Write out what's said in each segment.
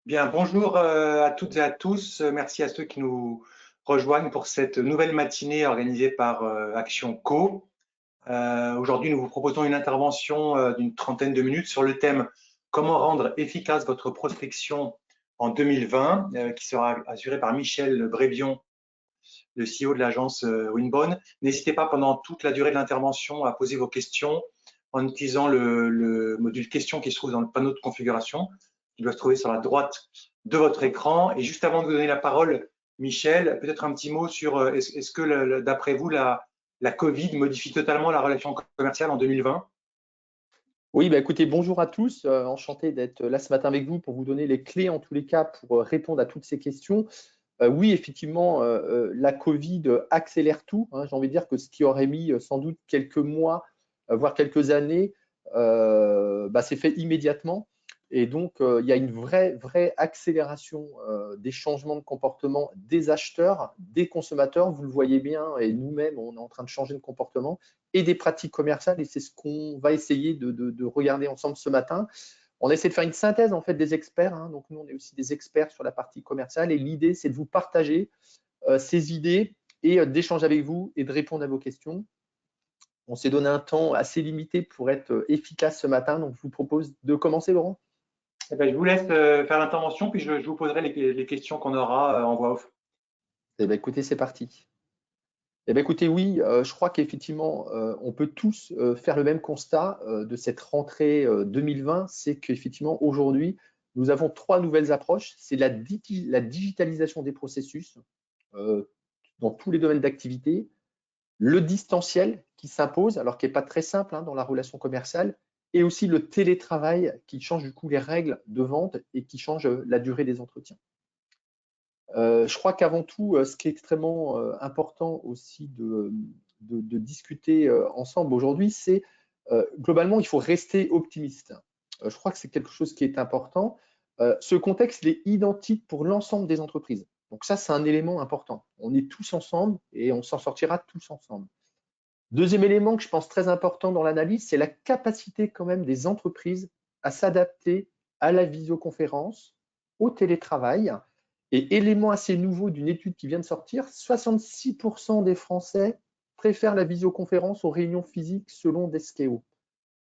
Bien, bonjour à toutes et à tous. Merci à ceux qui nous rejoignent pour cette nouvelle matinée organisée par Action Co. Aujourd'hui, nous vous proposons une intervention d'une trentaine de minutes sur le thème Comment rendre efficace votre prospection en 2020, qui sera assurée par Michel Brébion, le CEO de l'agence Winbone. N'hésitez pas pendant toute la durée de l'intervention à poser vos questions en utilisant le module questions qui se trouve dans le panneau de configuration, qui doit se trouver sur la droite de votre écran. Et juste avant de vous donner la parole, Michel, peut-être un petit mot sur est-ce que d'après vous, la Covid modifie totalement la relation commerciale en 2020? Oui, bah, écoutez, bonjour à tous. Enchanté d'être là ce matin avec vous pour vous donner les clés, en tous les cas, pour répondre à toutes ces questions. Oui, effectivement, la Covid accélère tout, hein. J'ai envie de dire que ce qui aurait mis sans doute quelques mois, voire quelques années, c'est fait immédiatement. Et donc, il y a une vraie accélération des changements de comportement des acheteurs, des consommateurs. Vous le voyez bien, et nous-mêmes, on est en train de changer de comportement et des pratiques commerciales. Et c'est ce qu'on va essayer de regarder ensemble ce matin. On essaie de faire une synthèse en fait des experts, hein. Donc nous, on est aussi des experts sur la partie commerciale et l'idée, c'est de vous partager ces idées et d'échanger avec vous et de répondre à vos questions. On s'est donné un temps assez limité pour être efficace ce matin, donc je vous propose de commencer, Laurent. Eh ben, je vous laisse faire l'intervention, puis je vous poserai les questions qu'on aura en voix off. Eh bien, écoutez, c'est parti. Eh bien, écoutez, oui, je crois qu'effectivement, on peut tous faire le même constat de cette rentrée 2020, c'est qu'effectivement, aujourd'hui, nous avons trois nouvelles approches. C'est la digitalisation des processus dans tous les domaines d'activité, le distanciel qui s'impose, alors qui n'est pas très simple, hein, dans la relation commerciale, et aussi le télétravail qui change du coup les règles de vente et qui change la durée des entretiens. Je crois qu'avant tout, ce qui est extrêmement important aussi de discuter ensemble aujourd'hui, c'est globalement, il faut rester optimiste. Je crois que c'est quelque chose qui est important. Ce contexte, il est identique pour l'ensemble des entreprises. Donc ça, c'est un élément important. On est tous ensemble et on s'en sortira tous ensemble. Deuxième élément que je pense très important dans l'analyse, c'est la capacité quand même des entreprises à s'adapter à la visioconférence, au télétravail. Et élément assez nouveau d'une étude qui vient de sortir, 66% des Français préfèrent la visioconférence aux réunions physiques selon Deskeo.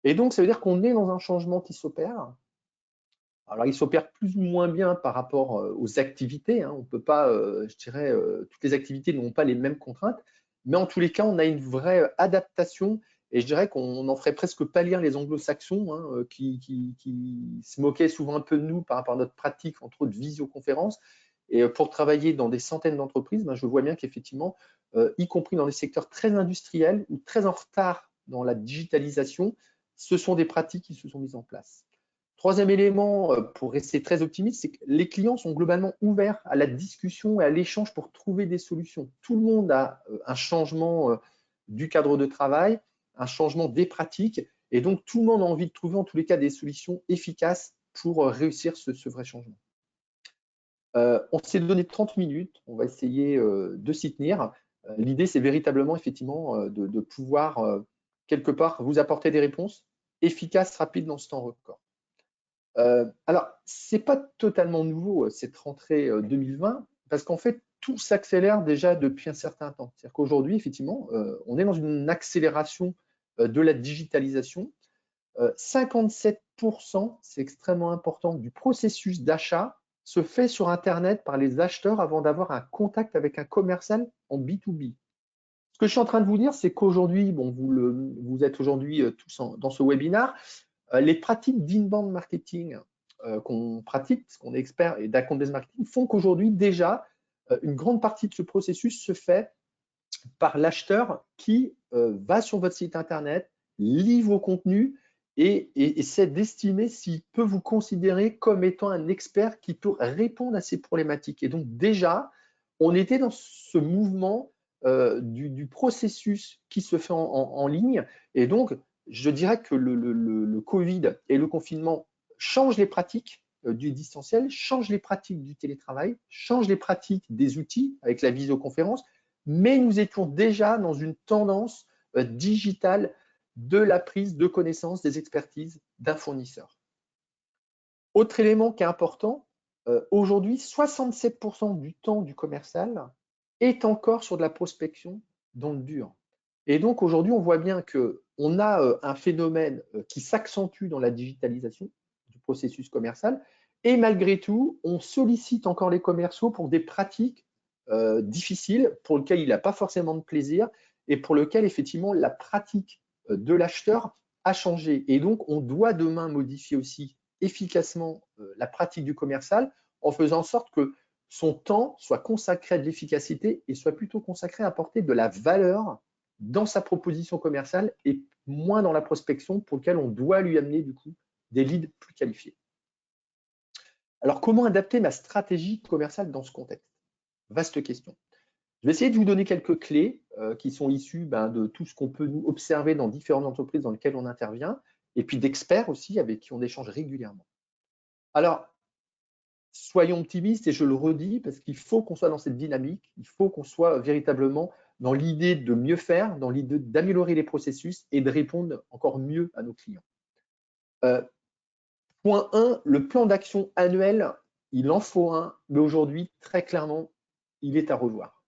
Et donc, ça veut dire qu'on est dans un changement qui s'opère. Alors, il s'opère plus ou moins bien par rapport aux activités, hein. On ne peut pas, je dirais, toutes les activités n'ont pas les mêmes contraintes, mais en tous les cas, on a une vraie adaptation. Et je dirais qu'on en ferait presque pas lire les anglo-saxons, hein, qui se moquaient souvent un peu de nous par rapport à notre pratique, entre autres, visioconférence. Et pour travailler dans des centaines d'entreprises, je vois bien qu'effectivement, y compris dans des secteurs très industriels ou très en retard dans la digitalisation, ce sont des pratiques qui se sont mises en place. Troisième élément, pour rester très optimiste, c'est que les clients sont globalement ouverts à la discussion et à l'échange pour trouver des solutions. Tout le monde a un changement du cadre de travail, un changement des pratiques, et donc tout le monde a envie de trouver en tous les cas des solutions efficaces pour réussir ce vrai changement. On s'est donné 30 minutes, on va essayer de s'y tenir. L'idée, c'est véritablement effectivement de pouvoir quelque part vous apporter des réponses efficaces, rapides dans ce temps record. Alors, ce n'est pas totalement nouveau cette rentrée 2020, parce qu'en fait, tout s'accélère déjà depuis un certain temps. C'est-à-dire qu'aujourd'hui, effectivement, on est dans une accélération de la digitalisation. 57%, c'est extrêmement important, du processus d'achat se fait sur Internet par les acheteurs avant d'avoir un contact avec un commercial en B2B. Ce que je suis en train de vous dire, c'est qu'aujourd'hui, bon, vous êtes aujourd'hui tous dans ce webinaire, les pratiques d'inbound marketing qu'on pratique, parce qu'on est expert et d'account-based marketing, font qu'aujourd'hui, déjà, une grande partie de ce processus se fait par l'acheteur qui va sur votre site Internet, lit vos contenus et essaie d'estimer s'il peut vous considérer comme étant un expert qui peut répondre à ces problématiques. Et donc, déjà, on était dans ce mouvement du processus qui se fait en ligne. Et donc, je dirais que le Covid et le confinement changent les pratiques du distanciel, changent les pratiques du télétravail, changent les pratiques des outils avec la visioconférence, mais nous étions déjà dans une tendance digitale de la prise de connaissance des expertises d'un fournisseur. Autre élément qui est important, aujourd'hui, 67% du temps du commercial est encore sur de la prospection dans le dur. Et donc aujourd'hui, on voit bien qu'on a un phénomène qui s'accentue dans la digitalisation du processus commercial. Et malgré tout, on sollicite encore les commerciaux pour des pratiques difficiles, pour lesquelles il n'a pas forcément de plaisir et pour lesquelles effectivement la pratique de l'acheteur a changé. Et donc, on doit demain modifier aussi efficacement la pratique du commercial en faisant en sorte que son temps soit consacré à de l'efficacité et soit plutôt consacré à apporter de la valeur dans sa proposition commerciale et moins dans la prospection pour lequel on doit lui amener du coup des leads plus qualifiés. Alors, comment adapter ma stratégie commerciale dans ce contexte? Vaste question. Je vais essayer de vous donner quelques clés qui sont issues de tout ce qu'on peut nous observer dans différentes entreprises dans lesquelles on intervient et puis d'experts aussi avec qui on échange régulièrement. Alors, soyons optimistes et je le redis parce qu'il faut qu'on soit dans cette dynamique, il faut qu'on soit véritablement dans l'idée de mieux faire, dans l'idée d'améliorer les processus et de répondre encore mieux à nos clients. Point 1, le plan d'action annuel, il en faut un, mais aujourd'hui, très clairement, il est à revoir.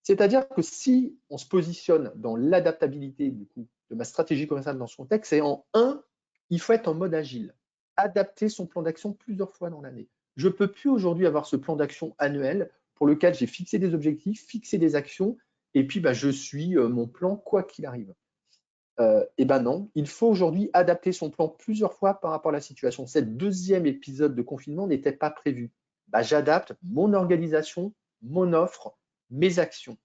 C'est-à-dire que si on se positionne dans l'adaptabilité du coup de ma stratégie commerciale dans ce contexte, c'est en 1, il faut être en mode agile, adapter son plan d'action plusieurs fois dans l'année. Je ne peux plus aujourd'hui avoir ce plan d'action annuel pour lequel j'ai fixé des objectifs, fixé des actions, et puis je suis mon plan quoi qu'il arrive. Non, il faut aujourd'hui adapter son plan plusieurs fois par rapport à la situation. Cette deuxième épisode de confinement n'était pas prévu. J'adapte mon organisation, mon offre, mes actions.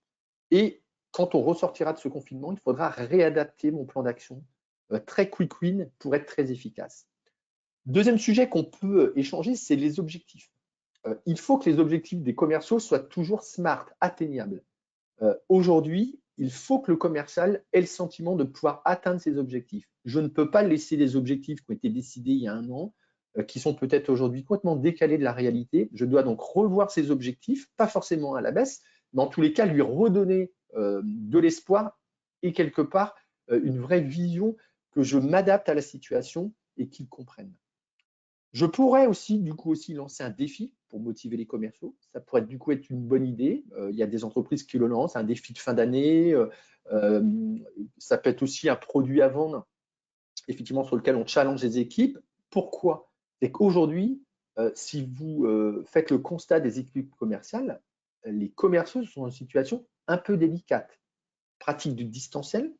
Et quand on ressortira de ce confinement, il faudra réadapter mon plan d'action très quick win pour être très efficace. Deuxième sujet qu'on peut échanger, c'est les objectifs. Il faut que les objectifs des commerciaux soient toujours smart, atteignables. Aujourd'hui, il faut que le commercial ait le sentiment de pouvoir atteindre ses objectifs. Je ne peux pas laisser des objectifs qui ont été décidés il y a un an, qui sont peut-être aujourd'hui complètement décalés de la réalité. Je dois donc revoir ces objectifs, pas forcément à la baisse, mais en tous les cas, lui redonner de l'espoir et quelque part une vraie vision que je m'adapte à la situation et qu'il comprenne. Je pourrais aussi, lancer un défi pour motiver les commerciaux. Ça pourrait du coup être une bonne idée. Il y a des entreprises qui le lancent, un défi de fin d'année. Ça peut être aussi un produit à vendre, effectivement, sur lequel on challenge les équipes. Pourquoi? C'est qu'aujourd'hui, si vous faites le constat des équipes commerciales, les commerciaux sont dans une situation un peu délicate. Pratique du distanciel,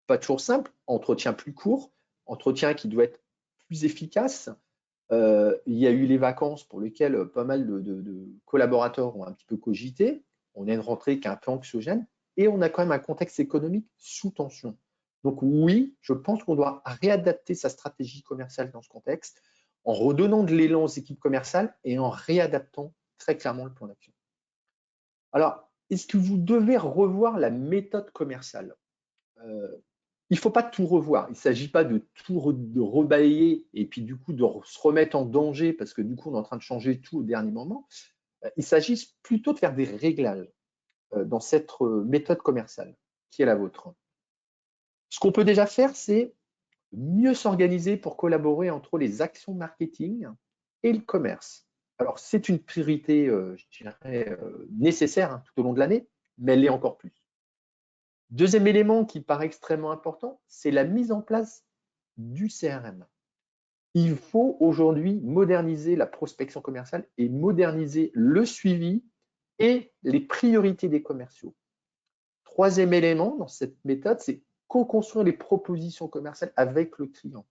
pas toujours simple, entretien plus court, entretien qui doit être plus efficace. Il y a eu les vacances pour lesquelles pas mal de collaborateurs ont un petit peu cogité. On a une rentrée qui est un peu anxiogène et on a quand même un contexte économique sous tension. Donc oui, je pense qu'on doit réadapter sa stratégie commerciale dans ce contexte en redonnant de l'élan aux équipes commerciales et en réadaptant très clairement le plan d'action. Alors, est-ce que vous devez revoir la méthode commerciale? Il ne faut pas tout revoir. Il ne s'agit pas de tout rebalayer et puis du coup de se remettre en danger parce que du coup on est en train de changer tout au dernier moment. Il s'agit plutôt de faire des réglages dans cette méthode commerciale qui est la vôtre. Ce qu'on peut déjà faire, c'est mieux s'organiser pour collaborer entre les actions marketing et le commerce. Alors c'est une priorité, je dirais, nécessaire tout au long de l'année, mais elle l'est encore plus. Deuxième élément qui paraît extrêmement important, c'est la mise en place du CRM. Il faut aujourd'hui moderniser la prospection commerciale et moderniser le suivi et les priorités des commerciaux. Troisième élément dans cette méthode, c'est co-construire les propositions commerciales avec le client.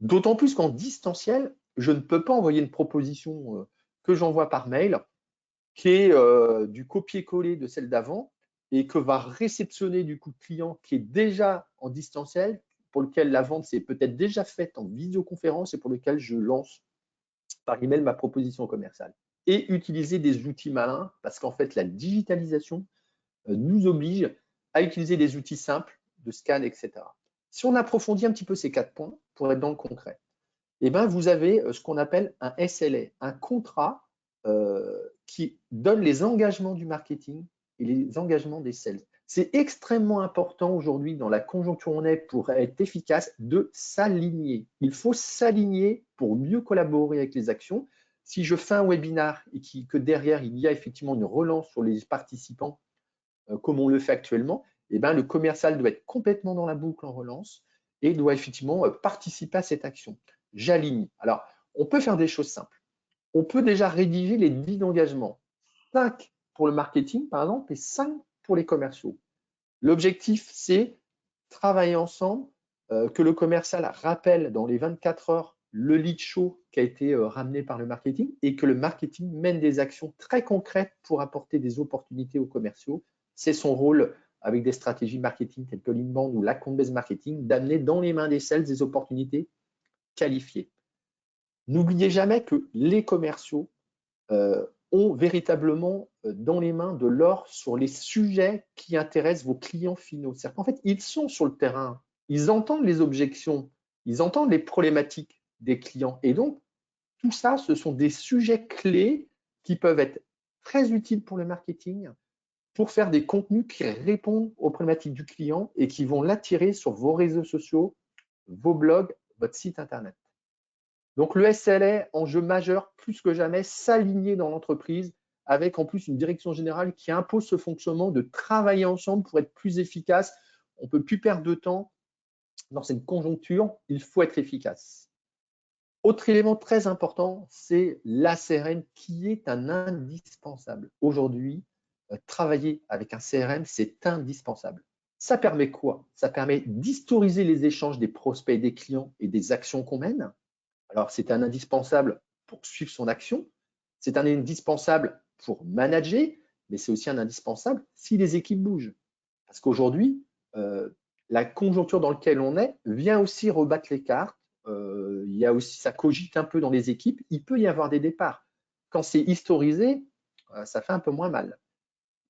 D'autant plus qu'en distanciel, je ne peux pas envoyer une proposition que j'envoie par mail qui est du copier-coller de celle d'avant et que va réceptionner du coup le client qui est déjà en distanciel, pour lequel la vente s'est peut-être déjà faite en visioconférence et pour lequel je lance par email ma proposition commerciale. Et utiliser des outils malins parce qu'en fait, la digitalisation nous oblige à utiliser des outils simples de scan, etc. Si on approfondit un petit peu ces 4 points pour être dans le concret, vous avez ce qu'on appelle un SLA, un contrat qui donne les engagements du marketing et les engagements des sales. C'est extrêmement important aujourd'hui dans la conjoncture où on est pour être efficace de s'aligner. Il faut s'aligner pour mieux collaborer avec les actions Si je fais un webinar et que derrière, il y a effectivement une relance sur les participants, comme on le fait actuellement, eh ben, le commercial doit être complètement dans la boucle en relance et doit effectivement participer à cette action. J'aligne. Alors, on peut faire des choses simples. On peut déjà rédiger les 10 d'engagement. 5 pour le marketing, par exemple, et 5 pour les commerciaux. L'objectif, c'est travailler ensemble, que le commercial rappelle dans les 24 heures le lead show qui a été ramené par le marketing et que le marketing mène des actions très concrètes pour apporter des opportunités aux commerciaux. C'est son rôle avec des stratégies marketing telles que l'inbound ou l'account-based marketing, d'amener dans les mains des sales des opportunités qualifiées. N'oubliez jamais que les commerciaux ont véritablement dans les mains de l'or sur les sujets qui intéressent vos clients finaux. C'est-à-dire qu'en fait, ils sont sur le terrain, ils entendent les objections, ils entendent les problématiques des clients. Et donc, tout ça, ce sont des sujets clés qui peuvent être très utiles pour le marketing, pour faire des contenus qui répondent aux problématiques du client et qui vont l'attirer sur vos réseaux sociaux, vos blogs, votre site Internet. Donc le SLA, enjeu majeur, plus que jamais, s'aligner dans l'entreprise avec en plus une direction générale qui impose ce fonctionnement de travailler ensemble pour être plus efficace. On ne peut plus perdre de temps dans cette conjoncture, il faut être efficace. Autre élément très important, c'est la CRM qui est un indispensable. Aujourd'hui, travailler avec un CRM, c'est indispensable. Ça permet quoi? Ça permet d'historiser les échanges des prospects et des clients et des actions qu'on mène. Alors, c'est un indispensable pour suivre son action, c'est un indispensable pour manager, mais c'est aussi un indispensable si les équipes bougent. Parce qu'aujourd'hui, la conjoncture dans laquelle on est vient aussi rebattre les cartes. Il y a aussi, ça cogite un peu dans les équipes. Il peut y avoir des départs. Quand c'est historisé, ça fait un peu moins mal.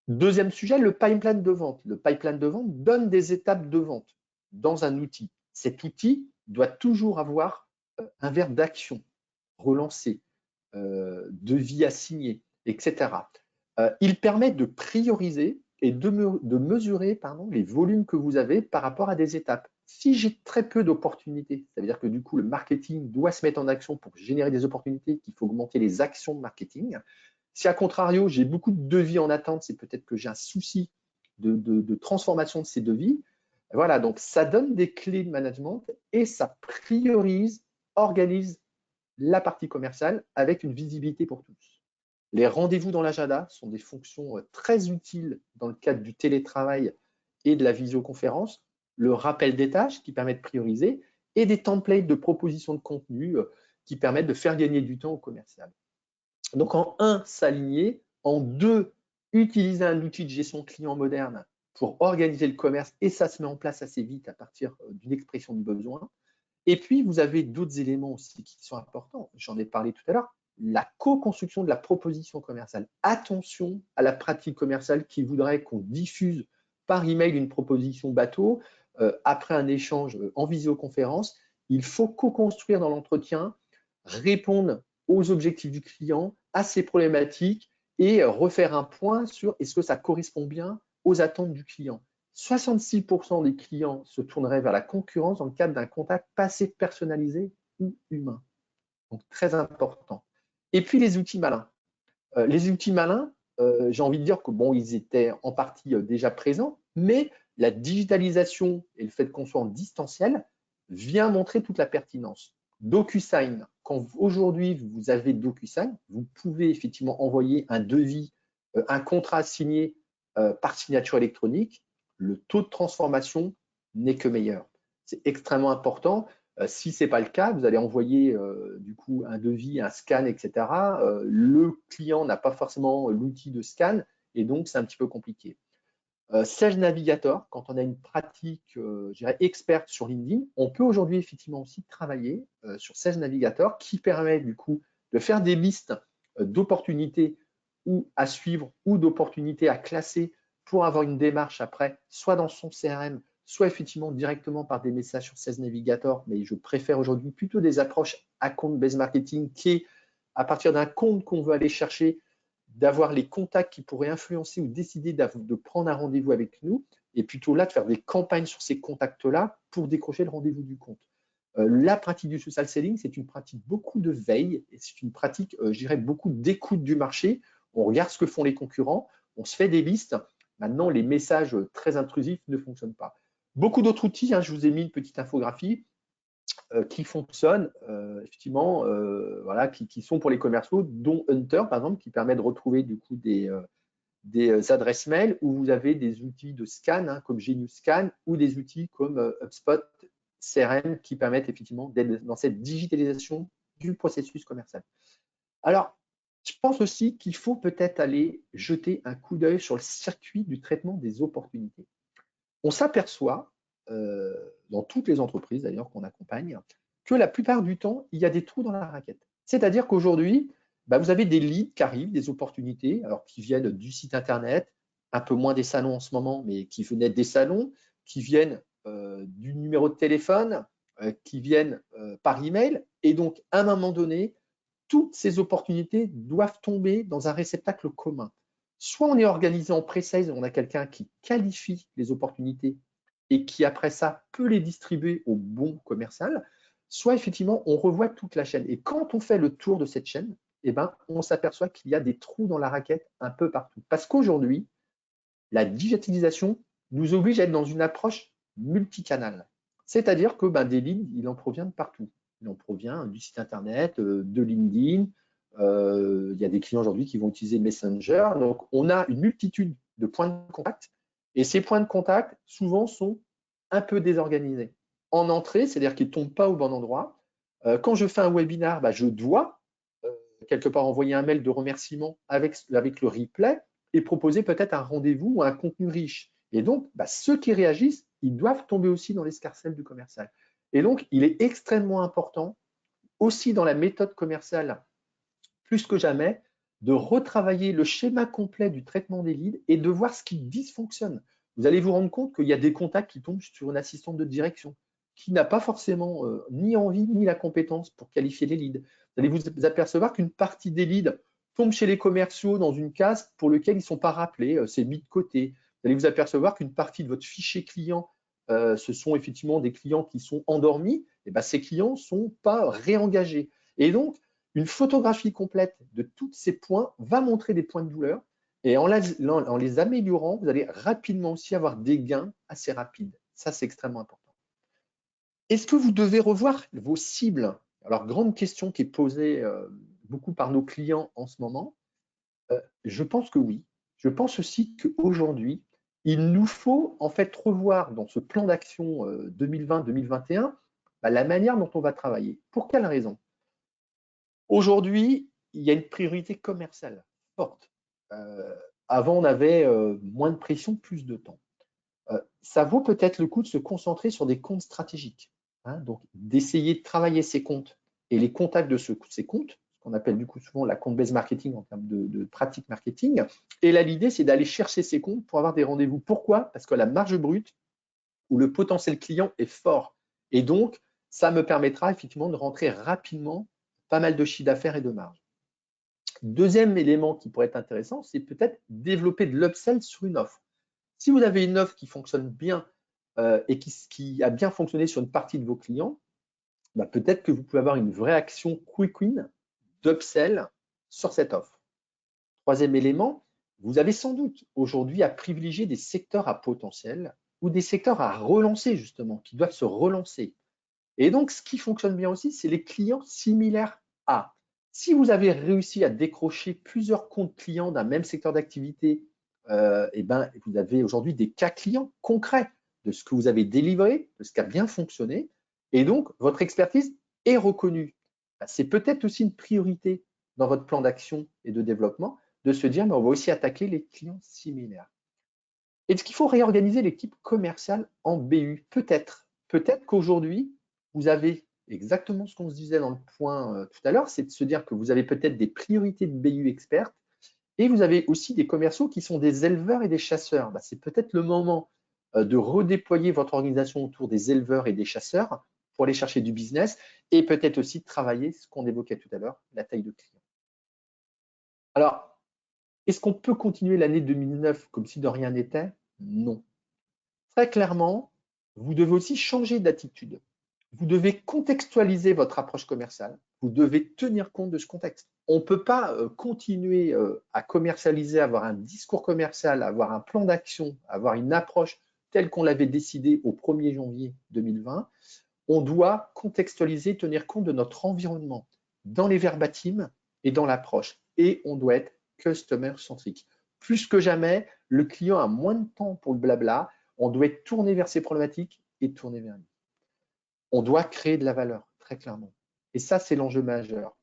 Deuxième sujet, le pipeline de vente. Le pipeline de vente donne des étapes de vente dans un outil. Cet outil doit toujours avoir un verbe d'action, relancer, devis assigné, etc. Il permet de prioriser et de mesurer les volumes que vous avez par rapport à des étapes. Si j'ai très peu d'opportunités, ça veut dire que du coup, le marketing doit se mettre en action pour générer des opportunités, qu'il faut augmenter les actions de marketing. Si à contrario, j'ai beaucoup de devis en attente, c'est peut-être que j'ai un souci de transformation de ces devis. Voilà, donc ça donne des clés de management et ça priorise, organise la partie commerciale avec une visibilité pour tous. Les rendez-vous dans l'agenda sont des fonctions très utiles dans le cadre du télétravail et de la visioconférence. Le rappel des tâches qui permet de prioriser et des templates de propositions de contenu qui permettent de faire gagner du temps au commercial. Donc en 1, s'aligner. En 2, utiliser un outil de gestion client moderne pour organiser le commerce et ça se met en place assez vite à partir d'une expression de besoin. Et puis, vous avez d'autres éléments aussi qui sont importants. J'en ai parlé tout à l'heure. La co-construction de la proposition commerciale. Attention à la pratique commerciale qui voudrait qu'on diffuse par email une proposition bateau après un échange en visioconférence. Il faut co-construire dans l'entretien, répondre aux objectifs du client, à ses problématiques et refaire un point sur est-ce que ça correspond bien aux attentes du client. 66% des clients se tourneraient vers la concurrence dans le cadre d'un contact passé personnalisé ou humain. Donc, très important. Et puis, les outils malins. Les outils malins, j'ai envie de dire que bon, ils étaient en partie déjà présents, mais la digitalisation et le fait qu'on soit en distanciel vient montrer toute la pertinence. DocuSign, quand aujourd'hui vous avez DocuSign, vous pouvez effectivement envoyer un devis, un contrat signé par signature électronique. Le taux de transformation n'est que meilleur. C'est extrêmement important. Si ce n'est pas le cas, vous allez envoyer du coup un devis, un scan, etc. Le client n'a pas forcément l'outil de scan et donc c'est un petit peu compliqué. Sales Navigator, quand on a une pratique, je dirais, experte sur LinkedIn, on peut aujourd'hui effectivement aussi travailler sur Sales Navigator qui permet du coup de faire des listes d'opportunités ou à suivre ou d'opportunités à classer pour avoir une démarche après, soit dans son CRM, soit effectivement directement par des messages sur Sales Navigator, mais je préfère aujourd'hui plutôt des approches account-based marketing qui est à partir d'un compte qu'on veut aller chercher, d'avoir les contacts qui pourraient influencer ou décider de prendre un rendez-vous avec nous, et plutôt là de faire des campagnes sur ces contacts-là pour décrocher le rendez-vous du compte. La pratique du social selling, c'est une pratique beaucoup de veille et c'est une pratique, je dirais, beaucoup d'écoute du marché. On regarde ce que font les concurrents, on se fait des listes. Maintenant, les messages très intrusifs ne fonctionnent pas. Beaucoup d'autres outils, je vous ai mis une petite infographie qui fonctionnent, effectivement, voilà, qui sont pour les commerciaux, dont Hunter, par exemple, qui permet de retrouver du coup des adresses mail, où vous avez des outils de scan, comme Genius Scan, ou des outils comme HubSpot CRM qui permettent effectivement d'être dans cette digitalisation du processus commercial. Alors, je pense aussi qu'il faut peut-être aller jeter un coup d'œil sur le circuit du traitement des opportunités. On s'aperçoit, dans toutes les entreprises d'ailleurs qu'on accompagne, que la plupart du temps, il y a des trous dans la raquette. C'est-à-dire qu'aujourd'hui, vous avez des leads qui arrivent, des opportunités, alors qui viennent du site internet, un peu moins des salons en ce moment, mais qui venaient des salons, qui viennent du numéro de téléphone, qui viennent par email. Et donc, à un moment donné, toutes ces opportunités doivent tomber dans un réceptacle commun. Soit on est organisé en pre-sales, on a quelqu'un qui qualifie les opportunités et qui, après ça, peut les distribuer au bon commercial, soit effectivement, on revoit toute la chaîne. Et quand on fait le tour de cette chaîne, on s'aperçoit qu'il y a des trous dans la raquette un peu partout. Parce qu'aujourd'hui, la digitalisation nous oblige à être dans une approche multicanale. C'est-à-dire que des leads, il en provient de partout. Il en provient du site internet, de LinkedIn. Il y a des clients aujourd'hui qui vont utiliser Messenger. Donc, on a une multitude de points de contact. Et ces points de contact, souvent, sont un peu désorganisés. En entrée, c'est-à-dire qu'ils ne tombent pas au bon endroit. Quand je fais un webinar, je dois quelque part envoyer un mail de remerciement avec le replay et proposer peut-être un rendez-vous ou un contenu riche. Et donc, ceux qui réagissent, ils doivent tomber aussi dans l'escarcelle du commercial. Et donc, il est extrêmement important, aussi dans la méthode commerciale, plus que jamais, de retravailler le schéma complet du traitement des leads et de voir ce qui dysfonctionne. Vous allez vous rendre compte qu'il y a des contacts qui tombent sur une assistante de direction qui n'a pas forcément ni envie ni la compétence pour qualifier les leads. Vous allez vous apercevoir qu'une partie des leads tombe chez les commerciaux dans une case pour laquelle ils ne sont pas rappelés, c'est mis de côté. Vous allez vous apercevoir qu'une partie de votre fichier client, ce sont effectivement des clients qui sont endormis, et ces clients ne sont pas réengagés. Et donc, une photographie complète de tous ces points va montrer des points de douleur et en les améliorant, vous allez rapidement aussi avoir des gains assez rapides. Ça, c'est extrêmement important. Est-ce que vous devez revoir vos cibles? Alors, grande question qui est posée beaucoup par nos clients en ce moment. Je pense que oui. Je pense aussi qu'aujourd'hui, il nous faut en fait revoir dans ce plan d'action 2020-2021 la manière dont on va travailler. Pour quelle raison? Aujourd'hui, il y a une priorité commerciale forte. Avant, on avait moins de pression, plus de temps. Ça vaut peut-être le coup de se concentrer sur des comptes stratégiques. Donc, d'essayer de travailler ces comptes et les contacts de ces comptes, ce qu'on appelle du coup souvent la compte-based marketing en termes de pratique marketing. Et là, l'idée, c'est d'aller chercher ces comptes pour avoir des rendez-vous. Pourquoi? Parce que la marge brute ou le potentiel client est fort. Et donc, ça me permettra effectivement de rentrer rapidement pas mal de chiffre d'affaires et de marge. Deuxième élément qui pourrait être intéressant, c'est peut-être développer de l'upsell sur une offre. Si vous avez une offre qui fonctionne bien et qui a bien fonctionné sur une partie de vos clients, peut-être que vous pouvez avoir une vraie action quick win d'upsell sur cette offre. Troisième élément, vous avez sans doute aujourd'hui à privilégier des secteurs à potentiel ou des secteurs à relancer justement, qui doivent se relancer. Et donc, ce qui fonctionne bien aussi, c'est les clients similaires à. Si vous avez réussi à décrocher plusieurs comptes clients d'un même secteur d'activité, vous avez aujourd'hui des cas clients concrets de ce que vous avez délivré, de ce qui a bien fonctionné. Et donc, votre expertise est reconnue. C'est peut-être aussi une priorité dans votre plan d'action et de développement de se dire, on va aussi attaquer les clients similaires. Est-ce qu'il faut réorganiser l'équipe commerciale en BU? Peut-être. Peut-être qu'aujourd'hui, vous avez exactement ce qu'on se disait dans le point tout à l'heure, c'est de se dire que vous avez peut-être des priorités de BU expertes et vous avez aussi des commerciaux qui sont des éleveurs et des chasseurs. C'est peut-être le moment de redéployer votre organisation autour des éleveurs et des chasseurs pour aller chercher du business et peut-être aussi de travailler ce qu'on évoquait tout à l'heure, la taille de client. Alors, est-ce qu'on peut continuer l'année 2009 comme si de rien n'était? Non. Très clairement, vous devez aussi changer d'attitude. vous devez contextualiser votre approche commerciale. Vous devez tenir compte de ce contexte. On ne peut pas continuer à commercialiser, avoir un discours commercial, avoir un plan d'action, avoir une approche telle qu'on l'avait décidé au 1er janvier 2020. On doit contextualiser, tenir compte de notre environnement dans les verbatims et dans l'approche. Et on doit être customer-centrique. Plus que jamais, le client a moins de temps pour le blabla. On doit être tourné vers ses problématiques et tourné vers lui. On doit créer de la valeur, très clairement. Et ça, c'est l'enjeu majeur.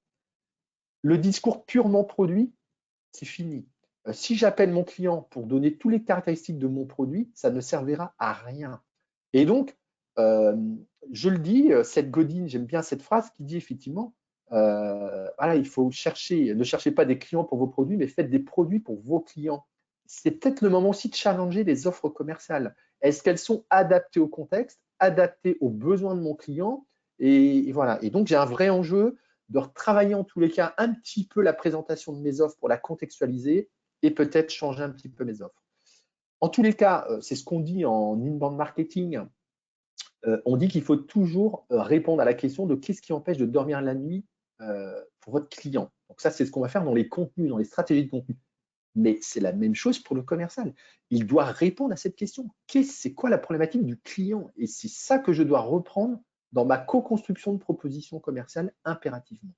Le discours purement produit, c'est fini. Si j'appelle mon client pour donner toutes les caractéristiques de mon produit, ça ne servira à rien. Et donc, je le dis, Seth Godin, j'aime bien cette phrase qui dit effectivement, voilà, il faut chercher, ne cherchez pas des clients pour vos produits, mais faites des produits pour vos clients. C'est peut-être le moment aussi de challenger les offres commerciales. Est-ce qu'elles sont adaptées au contexte, adaptées aux besoins de mon client? Et voilà. Et donc, j'ai un vrai enjeu de retravailler en tous les cas un petit peu la présentation de mes offres pour la contextualiser et peut-être changer un petit peu mes offres. En tous les cas, c'est ce qu'on dit en inbound marketing. On dit qu'il faut toujours répondre à la question de qu'est-ce qui empêche de dormir la nuit pour votre client. Donc ça, c'est ce qu'on va faire dans les contenus, dans les stratégies de contenu. Mais c'est la même chose pour le commercial. Il doit répondre à cette question. C'est quoi la problématique du client? Et c'est ça que je dois reprendre dans ma co-construction de propositions commerciales impérativement.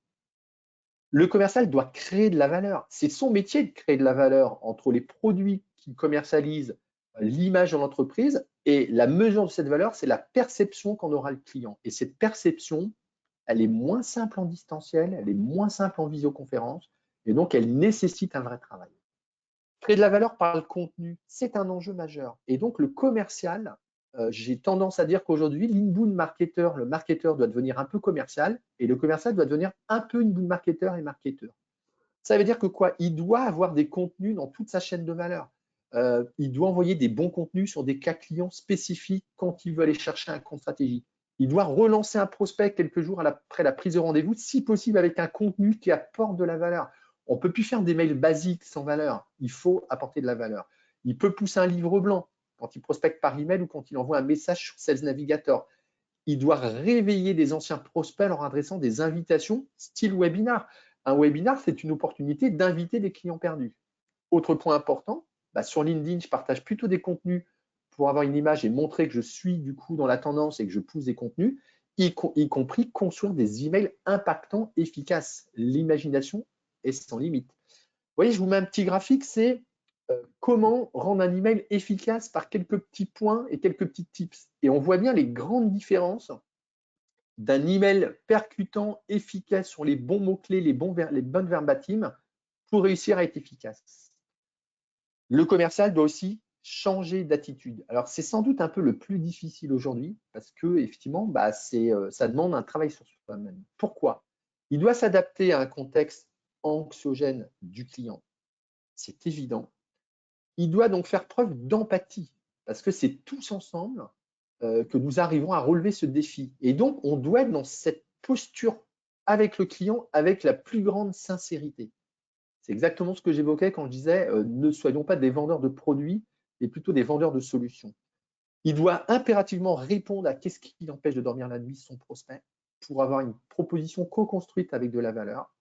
Le commercial doit créer de la valeur. C'est son métier de créer de la valeur entre les produits qu'il commercialise, l'image de l'entreprise, et la mesure de cette valeur, c'est la perception qu'en aura le client. Et cette perception, elle est moins simple en distanciel, elle est moins simple en visioconférence, et donc elle nécessite un vrai travail. Créer de la valeur par le contenu, c'est un enjeu majeur. Et donc le commercial, j'ai tendance à dire qu'aujourd'hui, l'inbound marketeur, le marketeur doit devenir un peu commercial et le commercial doit devenir un peu inbound marketeur et marketeur. Ça veut dire que quoi? Il doit avoir des contenus dans toute sa chaîne de valeur. Il doit envoyer des bons contenus sur des cas clients spécifiques quand il veut aller chercher un compte stratégie. Il doit relancer un prospect quelques jours après la prise de rendez-vous, si possible avec un contenu qui apporte de la valeur. On ne peut plus faire des mails basiques sans valeur. Il faut apporter de la valeur. Il peut pousser un livre blanc quand il prospecte par email ou quand il envoie un message sur Sales Navigator. Il doit réveiller des anciens prospects en leur adressant des invitations style webinar. Un webinar, c'est une opportunité d'inviter des clients perdus. Autre point important, sur LinkedIn, je partage plutôt des contenus pour avoir une image et montrer que je suis du coup dans la tendance et que je pousse des contenus, y compris construire des emails impactants, efficaces. L'imagination est sans limite. Vous voyez, je vous mets un petit graphique, c'est comment rendre un email efficace par quelques petits points et quelques petits tips. Et on voit bien les grandes différences d'un email percutant, efficace sur les bons mots-clés, les bonnes verbatims pour réussir à être efficace. Le commercial doit aussi changer d'attitude. Alors, c'est sans doute un peu le plus difficile aujourd'hui parce que, effectivement, ça demande un travail sur soi-même. Pourquoi? Il doit s'adapter à un contexte anxiogène du client. C'est évident. Il doit donc faire preuve d'empathie parce que c'est tous ensemble que nous arrivons à relever ce défi. Et donc, on doit être dans cette posture avec le client avec la plus grande sincérité. C'est exactement ce que j'évoquais quand je disais ne soyons pas des vendeurs de produits, mais plutôt des vendeurs de solutions. Il doit impérativement répondre à qu'est-ce qui l'empêche de dormir la nuit, son prospect, pour avoir une proposition co-construite avec de la valeur.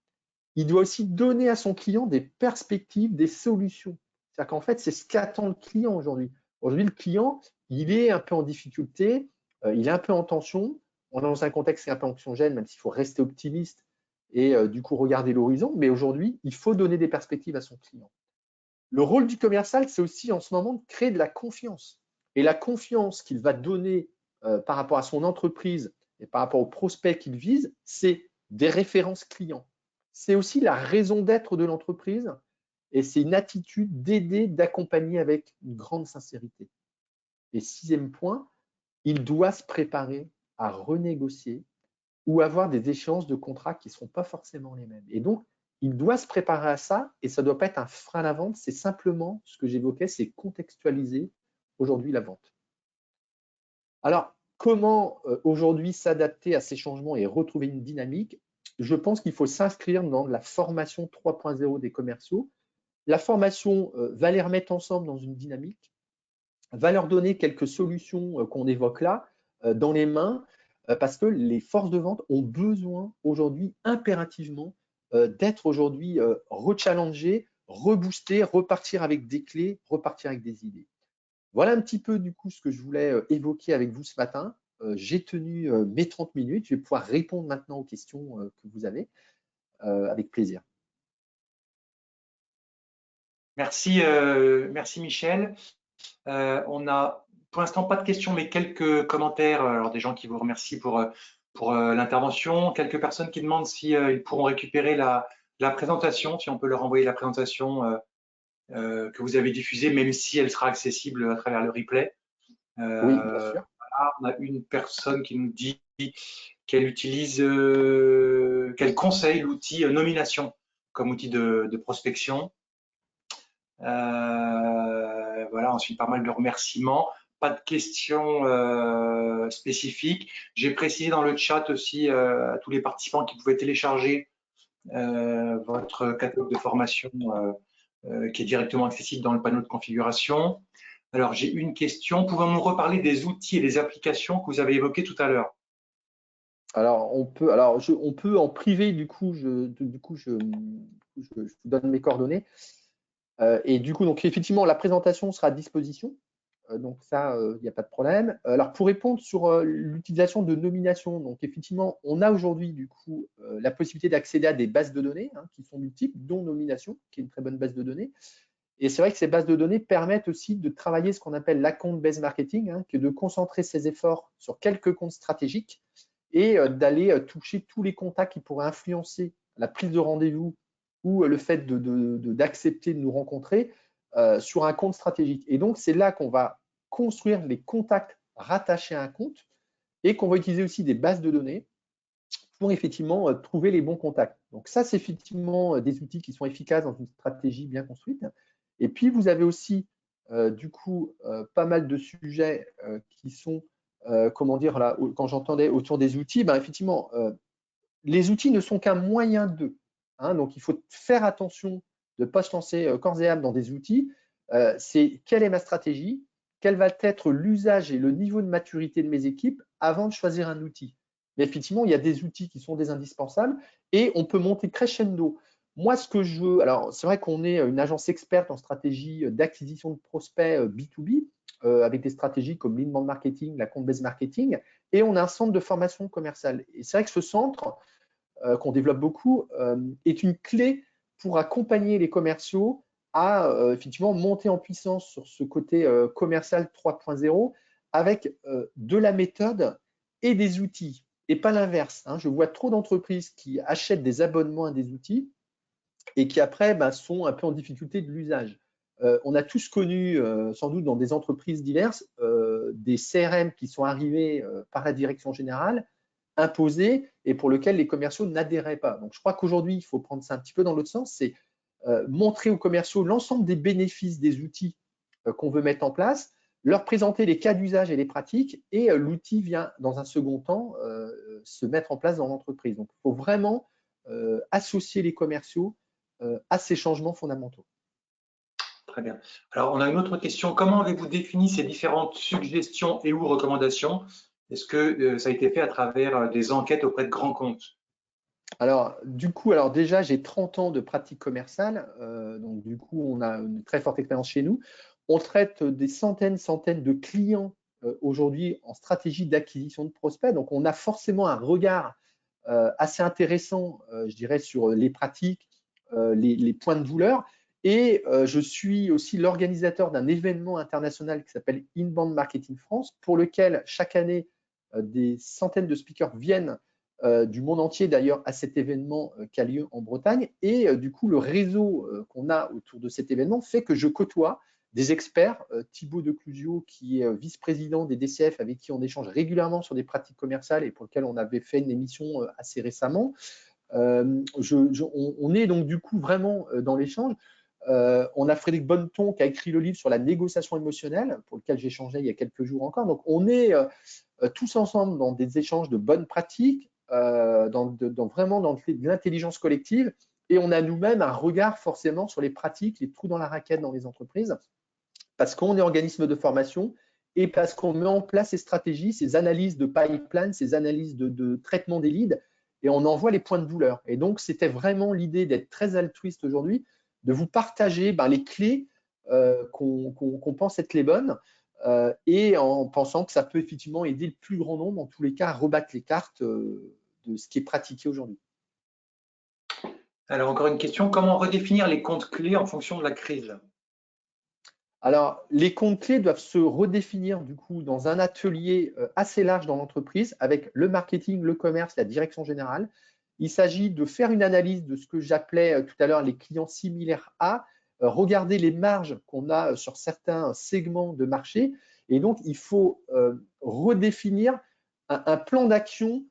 Il doit aussi donner à son client des perspectives, des solutions. C'est-à-dire qu'en fait, c'est ce qu'attend le client aujourd'hui. Aujourd'hui, le client, il est un peu en difficulté, il est un peu en tension. On est dans un contexte qui est un peu anxiogène, même s'il faut rester optimiste et du coup regarder l'horizon. Mais aujourd'hui, il faut donner des perspectives à son client. Le rôle du commercial, c'est aussi en ce moment de créer de la confiance. Et la confiance qu'il va donner par rapport à son entreprise et par rapport aux prospects qu'il vise, c'est des références clients. C'est aussi la raison d'être de l'entreprise et c'est une attitude d'aider, d'accompagner avec une grande sincérité. Et 6e point, il doit se préparer à renégocier ou avoir des échéances de contrats qui ne seront pas forcément les mêmes. Et donc, il doit se préparer à ça et ça ne doit pas être un frein à la vente, c'est simplement ce que j'évoquais, c'est contextualiser aujourd'hui la vente. Alors, comment aujourd'hui s'adapter à ces changements et retrouver une dynamique? Je pense qu'il faut s'inscrire dans la formation 3.0 des commerciaux. La formation va les remettre ensemble dans une dynamique, va leur donner quelques solutions qu'on évoque là dans les mains. parce que les forces de vente ont besoin aujourd'hui impérativement d'être aujourd'hui rechallengées, reboostées, repartir avec des clés, repartir avec des idées. Voilà un petit peu du coup ce que je voulais évoquer avec vous ce matin. J'ai tenu mes 30 minutes. Je vais pouvoir répondre maintenant aux questions que vous avez avec plaisir. Merci, merci Michel. On a pour l'instant pas de questions, mais quelques commentaires. Alors des gens qui vous remercient pour l'intervention, quelques personnes qui demandent si ils pourront récupérer la présentation, si on peut leur envoyer la présentation que vous avez diffusée, même si elle sera accessible à travers le replay. Oui, bien sûr. Voilà, on a une personne qui nous dit qu'elle utilise, qu'elle conseille l'outil nomination comme outil de prospection. Voilà, ensuite pas mal de remerciements. Pas de questions spécifiques. J'ai précisé dans le chat aussi à tous les participants qui pouvaient télécharger votre catalogue de formation qui est directement accessible dans le panneau de configuration. Alors, j'ai une question. Pouvons-nous reparler des outils et des applications que vous avez évoqués tout à l'heure? Alors, on peut en privé, du coup, je vous donne mes coordonnées. Et du coup, donc effectivement, la présentation sera à disposition. Donc ça, il n'y a pas de problème. Alors, pour répondre sur l'utilisation de nomination, donc effectivement, on a aujourd'hui du coup la possibilité d'accéder à des bases de données qui sont multiples, dont nomination, qui est une très bonne base de données. Et c'est vrai que ces bases de données permettent aussi de travailler ce qu'on appelle l'account-based marketing, qui est de concentrer ses efforts sur quelques comptes stratégiques et d'aller toucher tous les contacts qui pourraient influencer la prise de rendez-vous ou le fait d'accepter de nous rencontrer sur un compte stratégique. Et donc, c'est là qu'on va construire les contacts rattachés à un compte et qu'on va utiliser aussi des bases de données pour effectivement trouver les bons contacts. Donc ça, c'est effectivement des outils qui sont efficaces dans une stratégie bien construite. Et puis, vous avez aussi, du coup, pas mal de sujets qui sont, comment dire, là, quand j'entendais autour des outils, ben, effectivement, les outils ne sont qu'un moyen d'eux. Donc, il faut faire attention de ne pas se lancer corps et âme dans des outils. C'est quelle est ma stratégie, quel va être l'usage et le niveau de maturité de mes équipes avant de choisir un outil. Mais effectivement, il y a des outils qui sont des indispensables et on peut monter crescendo. Moi, ce que je veux, alors c'est vrai qu'on est une agence experte en stratégie d'acquisition de prospects B2B, avec des stratégies comme l'inbound marketing, la compte-based marketing, et on a un centre de formation commerciale. Et c'est vrai que ce centre, qu'on développe beaucoup, est une clé pour accompagner les commerciaux à effectivement monter en puissance sur ce côté commercial 3.0 avec de la méthode et des outils, et pas l'inverse. Je vois trop d'entreprises qui achètent des abonnements à des outils et qui après sont un peu en difficulté de l'usage. On a tous connu, sans doute dans des entreprises diverses, des CRM qui sont arrivés par la direction générale, imposés et pour lequel les commerciaux n'adhéraient pas. Donc, je crois qu'aujourd'hui, il faut prendre ça un petit peu dans l'autre sens, c'est montrer aux commerciaux l'ensemble des bénéfices des outils qu'on veut mettre en place, leur présenter les cas d'usage et les pratiques, et l'outil vient, dans un second temps, se mettre en place dans l'entreprise. Donc, il faut vraiment associer les commerciaux à ces changements fondamentaux. Très bien. Alors, on a une autre question. Comment avez-vous défini ces différentes suggestions et ou recommandations? Est-ce que ça a été fait à travers des enquêtes auprès de grands comptes? Alors, du coup, déjà, j'ai 30 ans de pratique commerciale. Donc, du coup, on a une très forte expérience chez nous. On traite des centaines de clients aujourd'hui en stratégie d'acquisition de prospects. Donc, on a forcément un regard assez intéressant, je dirais, sur les pratiques, les points de douleur. Et je suis aussi l'organisateur d'un événement international qui s'appelle Inbound Marketing France, pour lequel chaque année, des centaines de speakers viennent du monde entier d'ailleurs à cet événement qui a lieu en Bretagne. Et du coup, le réseau qu'on a autour de cet événement fait que je côtoie des experts, Thibaut de Clusio, qui est vice-président des DCF, avec qui on échange régulièrement sur des pratiques commerciales et pour lequel on avait fait une émission assez récemment. On est donc du coup vraiment dans l'échange. On a Frédéric Bonneton qui a écrit le livre sur la négociation émotionnelle, pour lequel j'ai échangé il y a quelques jours encore. Donc on est tous ensemble dans des échanges de bonnes pratiques, vraiment dans de l'intelligence collective, et on a nous-mêmes un regard forcément sur les pratiques, les trous dans la raquette dans les entreprises, parce qu'on est organisme de formation et parce qu'on met en place ces stratégies, ces analyses de pipeline, ces analyses de traitement des leads, et on envoie les points de douleur. Et donc, c'était vraiment l'idée d'être très altruiste aujourd'hui, de vous partager les clés qu'on pense être les bonnes, et en pensant que ça peut effectivement aider le plus grand nombre, en tous les cas, à rebattre les cartes de ce qui est pratiqué aujourd'hui. Alors, encore une question, comment redéfinir les comptes clés en fonction de la crise? Alors, les comptes clés doivent se redéfinir du coup dans un atelier assez large dans l'entreprise avec le marketing, le commerce, la direction générale. Il s'agit de faire une analyse de ce que j'appelais tout à l'heure les clients similaires à, regarder les marges qu'on a sur certains segments de marché. Et donc, il faut redéfinir un plan d'action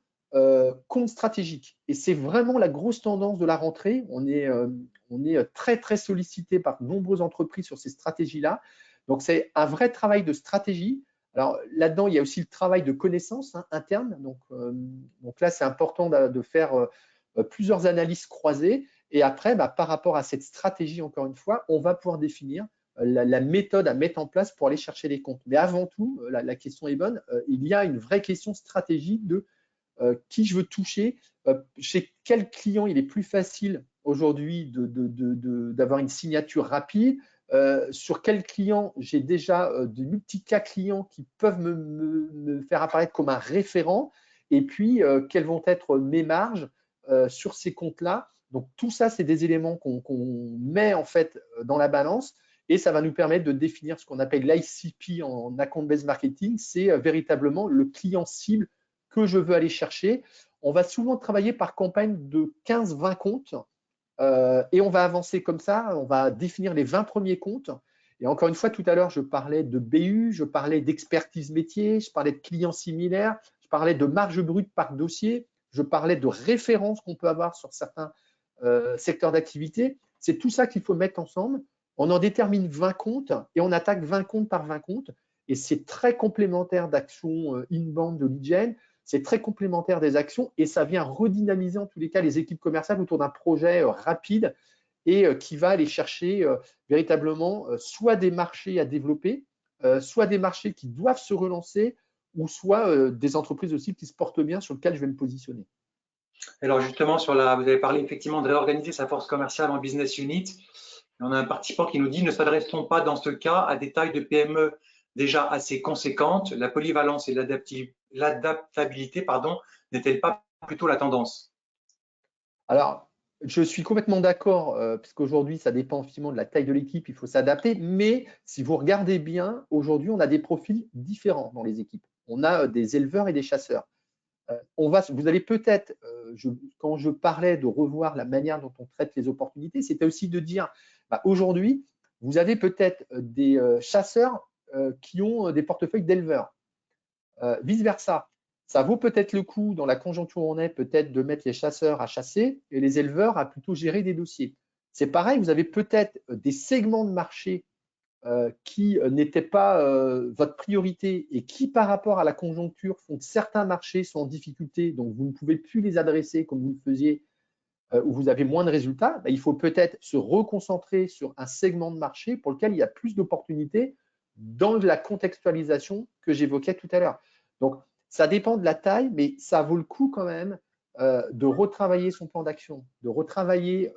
compte stratégique. Et c'est vraiment la grosse tendance de la rentrée. On est très, très sollicité par de nombreuses entreprises sur ces stratégies-là. Donc, c'est un vrai travail de stratégie. Alors, là-dedans, il y a aussi le travail de connaissance interne. Donc là, c'est important de faire plusieurs analyses croisées. Et après, par rapport à cette stratégie, encore une fois, on va pouvoir définir la méthode à mettre en place pour aller chercher les comptes. Mais avant tout, la question est bonne. Il y a une vraie question stratégique de qui je veux toucher, chez quel client il est plus facile aujourd'hui d'avoir une signature rapide, sur quel client j'ai déjà de multi-cas clients qui peuvent me faire apparaître comme un référent, et puis quelles vont être mes marges sur ces comptes-là. Donc tout ça, c'est des éléments qu'on met en fait dans la balance, et ça va nous permettre de définir ce qu'on appelle l'ICP en account-based marketing. C'est véritablement le client cible que je veux aller chercher. On va souvent travailler par campagne de 15-20 comptes et on va avancer comme ça. On va définir les 20 premiers comptes. Et encore une fois, tout à l'heure, je parlais de BU, je parlais d'expertise métier, je parlais de clients similaires, je parlais de marge brute par dossier, je parlais de références qu'on peut avoir sur certains secteurs d'activité. C'est tout ça qu'il faut mettre ensemble. On en détermine 20 comptes et on attaque 20 comptes par 20 comptes. Et c'est très complémentaire d'actions inbound de lead gen. C'est très complémentaire des actions et ça vient redynamiser en tous les cas les équipes commerciales autour d'un projet rapide et qui va aller chercher véritablement soit des marchés à développer, soit des marchés qui doivent se relancer, ou soit des entreprises aussi qui se portent bien sur lesquelles je vais me positionner. Alors justement, vous avez parlé effectivement de réorganiser sa force commerciale en business unit. Et on a un participant qui nous dit, ne s'adresse-t-on pas dans ce cas à des tailles de PME déjà assez conséquentes? La polyvalence et l'adaptabilité, n'est-elle pas plutôt la tendance? Alors, je suis complètement d'accord, puisqu'aujourd'hui, ça dépend effectivement de la taille de l'équipe, il faut s'adapter. Mais si vous regardez bien, aujourd'hui, on a des profils différents dans les équipes. On a des éleveurs et des chasseurs. Vous allez peut-être, quand je parlais de revoir la manière dont on traite les opportunités, c'était aussi de dire, aujourd'hui, vous avez peut-être des chasseurs qui ont des portefeuilles d'éleveurs. Vice-versa, ça vaut peut-être le coup, dans la conjoncture où on est, peut-être de mettre les chasseurs à chasser et les éleveurs à plutôt gérer des dossiers. C'est pareil, vous avez peut-être des segments de marché qui n'étaient pas votre priorité et qui, par rapport à la conjoncture, font que certains marchés sont en difficulté, donc vous ne pouvez plus les adresser comme vous le faisiez, où vous avez moins de résultats. Il faut peut-être se reconcentrer sur un segment de marché pour lequel il y a plus d'opportunités dans la contextualisation que j'évoquais tout à l'heure. Donc, ça dépend de la taille, mais ça vaut le coup quand même de retravailler son plan d'action, de retravailler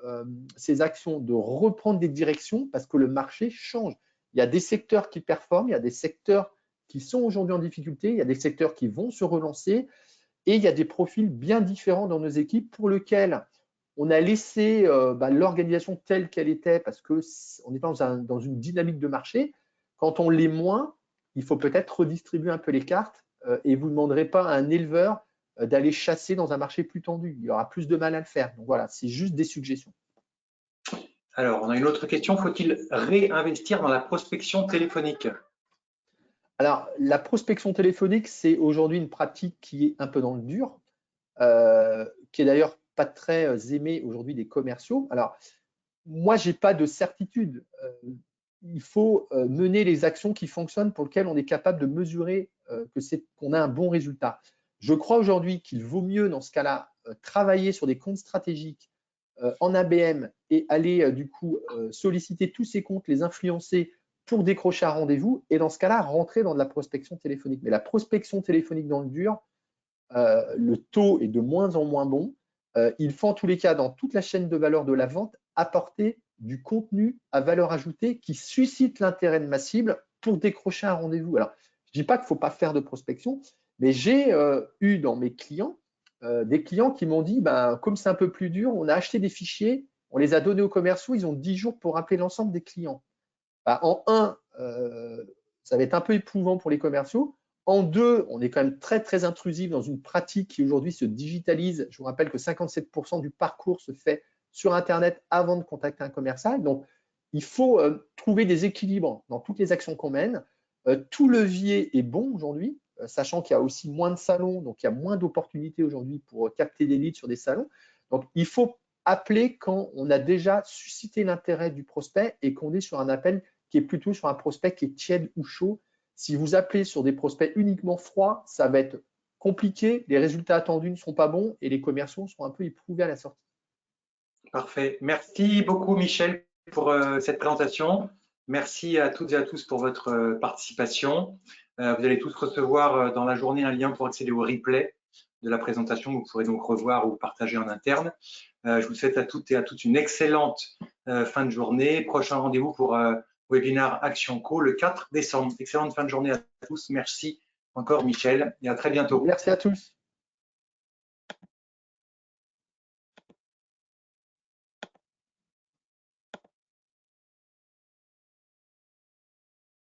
ses actions, de reprendre des directions parce que le marché change. Il y a des secteurs qui performent, il y a des secteurs qui sont aujourd'hui en difficulté, il y a des secteurs qui vont se relancer et il y a des profils bien différents dans nos équipes pour lesquels on a laissé l'organisation telle qu'elle était parce qu'on est dans une dynamique de marché. Quand on l'est moins, il faut peut-être redistribuer un peu les cartes et vous ne demanderez pas à un éleveur d'aller chasser dans un marché plus tendu. Il aura plus de mal à le faire. Donc voilà, c'est juste des suggestions. Alors, on a une autre question. Faut-il réinvestir dans la prospection téléphonique? Alors, la prospection téléphonique, c'est aujourd'hui une pratique qui est un peu dans le dur, qui est d'ailleurs pas très aimée aujourd'hui des commerciaux. Alors, moi, je n'ai pas de certitude. Il faut mener les actions qui fonctionnent pour lesquelles on est capable de mesurer qu'on a un bon résultat. Je crois aujourd'hui qu'il vaut mieux, dans ce cas-là, travailler sur des comptes stratégiques en ABM et aller du coup solliciter tous ces comptes, les influencer pour décrocher un rendez-vous et dans ce cas-là, rentrer dans de la prospection téléphonique. Mais la prospection téléphonique dans le dur, le taux est de moins en moins bon. Il faut en tous les cas, dans toute la chaîne de valeur de la vente, apporter du contenu à valeur ajoutée qui suscite l'intérêt de ma cible pour décrocher un rendez-vous. Alors, je ne dis pas qu'il ne faut pas faire de prospection, mais j'ai eu dans mes clients des clients qui m'ont dit, comme c'est un peu plus dur, on a acheté des fichiers, on les a donnés aux commerciaux, ils ont 10 jours pour appeler l'ensemble des clients. En un, ça va être un peu éprouvant pour les commerciaux. En deux, on est quand même très, très intrusif dans une pratique qui aujourd'hui se digitalise. Je vous rappelle que 57% du parcours se fait sur Internet avant de contacter un commercial. Donc, il faut trouver des équilibres dans toutes les actions qu'on mène. Tout levier est bon aujourd'hui, sachant qu'il y a aussi moins de salons, donc il y a moins d'opportunités aujourd'hui pour capter des leads sur des salons. Donc, il faut appeler quand on a déjà suscité l'intérêt du prospect et qu'on est sur un appel qui est plutôt sur un prospect qui est tiède ou chaud. Si vous appelez sur des prospects uniquement froids, ça va être compliqué, les résultats attendus ne seront pas bons et les commerciaux seront un peu éprouvés à la sortie. Parfait. Merci beaucoup, Michel, pour cette présentation. Merci à toutes et à tous pour votre participation. Vous allez tous recevoir dans la journée un lien pour accéder au replay de la présentation. Vous pourrez donc revoir ou partager en interne. Je vous souhaite à toutes et à tous une excellente fin de journée. Prochain rendez-vous pour webinaire Action Co le 4 décembre. Excellente fin de journée à tous. Merci encore, Michel, et à très bientôt. Merci à tous.